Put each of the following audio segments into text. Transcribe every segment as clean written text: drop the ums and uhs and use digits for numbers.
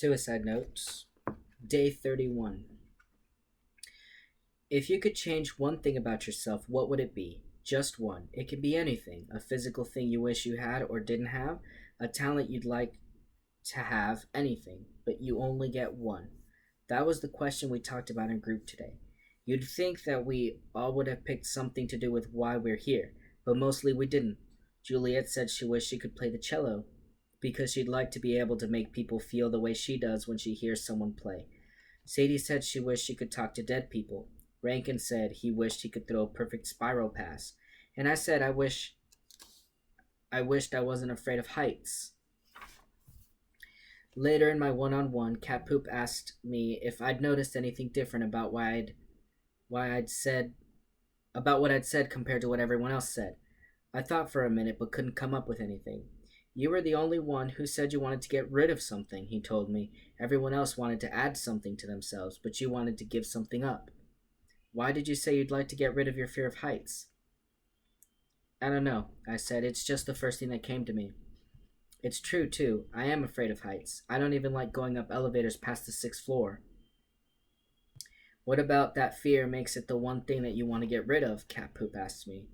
Suicide notes. Day 31. If you could change one thing about yourself, what would it be? Just one. It can be anything. A physical thing you wish you had or didn't have, a talent you'd like to have, anything, but you only get one. That was the question we talked about in group today. You'd think that we all would have picked something to do with why we're here, but mostly we didn't. Juliet said she wished she could play the cello because she'd like to be able to make people feel the way she does when she hears someone play. Sadie said she wished she could talk to dead people. Rankin said he wished he could throw a perfect spiral pass. And I said I wished I wasn't afraid of heights. Later in my one-on-one, Cat Poop asked me if I'd noticed anything different about why I'd said about what I'd said compared to what everyone else said. I thought for a minute but couldn't come up with anything. You were the only one who said you wanted to get rid of something, he told me. Everyone else wanted to add something to themselves, but you wanted to give something up. Why did you say you'd like to get rid of your fear of heights? I don't know, I said. It's just the first thing that came to me. It's true, too. I am afraid of heights. I don't even like going up elevators past the 6th floor. What about that fear makes it the one thing that you want to get rid of? Cat Poop asked me.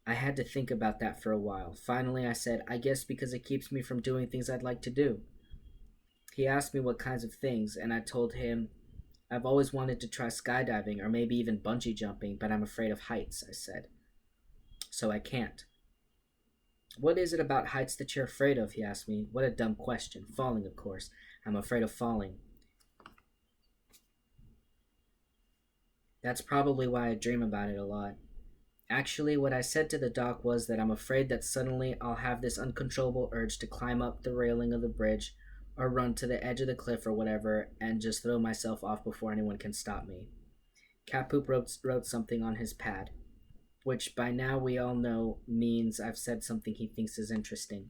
I had to think about that for a while. Finally, I said, I guess because it keeps me from doing things I'd like to do. He asked me what kinds of things, and I told him I've always wanted to try skydiving or maybe even bungee jumping, but I'm afraid of heights, I said. So I can't. What is it about heights that you're afraid of? He asked me. What a dumb question. Falling, of course. I'm afraid of falling. That's probably why I dream about it a lot. Actually, what I said to the doc was that I'm afraid that suddenly I'll have this uncontrollable urge to climb up the railing of the bridge or run to the edge of the cliff or whatever and just throw myself off before anyone can stop me. Cat Poop wrote something on his pad, which by now we all know means I've said something he thinks is interesting.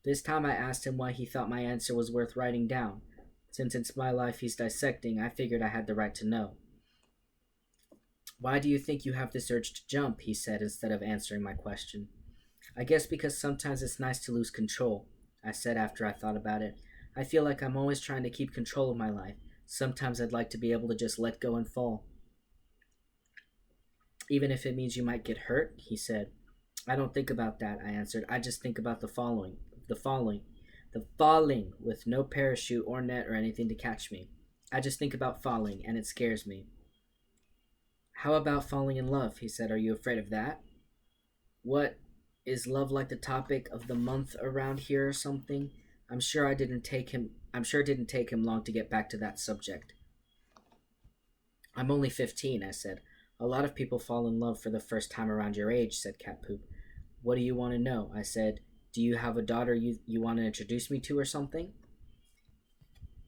This time I asked him why he thought my answer was worth writing down. Since it's my life he's dissecting, I figured I had the right to know. Why do you think you have this urge to jump? He said instead of answering my question. I guess because sometimes it's nice to lose control, I said after I thought about it. I feel like I'm always trying to keep control of my life. Sometimes I'd like to be able to just let go and fall. Even if it means you might get hurt, he said. I don't think about that, I answered. I just think about the falling with no parachute or net or anything to catch me. I just think about falling, and it scares me. How about falling in love? He said. Are you afraid of that? What, is love like the topic of the month around here or something? I'm sure it didn't take him long to get back to that subject. I'm only 15, I said. A lot of people fall in love for the first time around your age, said Cat Poop. What do you want to know? I said. Do you have a daughter you want to introduce me to or something?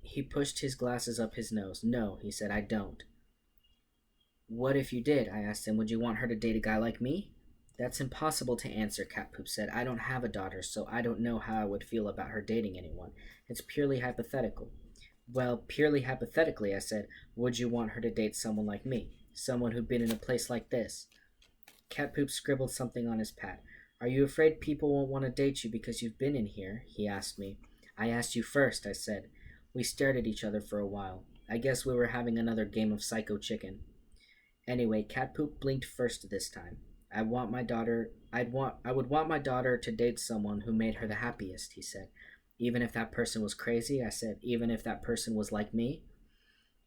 He pushed his glasses up his nose. No, he said, I don't. What if you did? I asked him. Would you want her to date a guy like me? That's impossible to answer, Cat Poop said. I don't have a daughter, so I don't know how I would feel about her dating anyone. It's purely hypothetical. Well, purely hypothetically, I said, would you want her to date someone like me? Someone who'd been in a place like this? Cat Poop scribbled something on his pad. Are you afraid people won't want to date you because you've been in here? He asked me. I asked you first, I said. We stared at each other for a while. I guess we were having another game of Psycho Chicken. Anyway, Cat Poop blinked first this time. I would want my daughter to date someone who made her the happiest, he said. Even if that person was crazy, I said, even if that person was like me?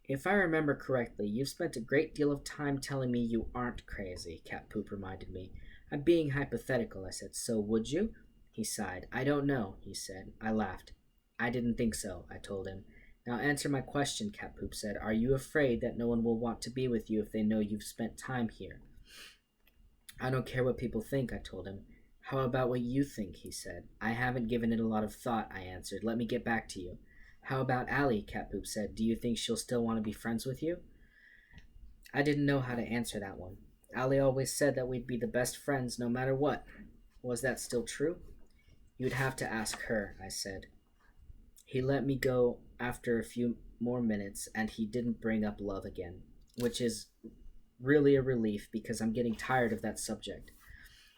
If I remember correctly, you've spent a great deal of time telling me you aren't crazy, Cat Poop reminded me. I'm being hypothetical, I said. So would you? He sighed. I don't know, he said. I laughed. I didn't think so, I told him. Now answer my question, Cat Poop said. Are you afraid that no one will want to be with you if they know you've spent time here? I don't care what people think, I told him. How about what you think, he said. I haven't given it a lot of thought, I answered. Let me get back to you. How about Allie, Cat Poop said. Do you think she'll still want to be friends with you? I didn't know how to answer that one. Allie always said that we'd be the best friends no matter what. Was that still true? You'd have to ask her, I said. He let me go after a few more minutes, and he didn't bring up love again, which is really a relief because I'm getting tired of that subject.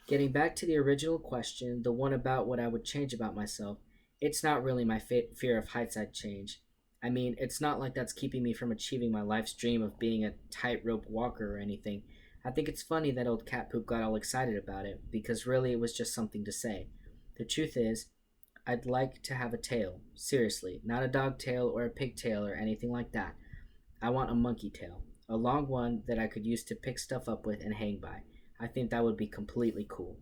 Getting back to the original question, the one about what I would change about myself, it's not really my fear of heights I'd change. I mean, it's not like that's keeping me from achieving my life's dream of being a tightrope walker or anything. I think it's funny that old cat poop got all excited about it, because really it was just something to say. The truth is, I'd like to have a tail. Seriously, not a dog tail or a pig tail or anything like that. I want a monkey tail. A long one that I could use to pick stuff up with and hang by. I think that would be completely cool.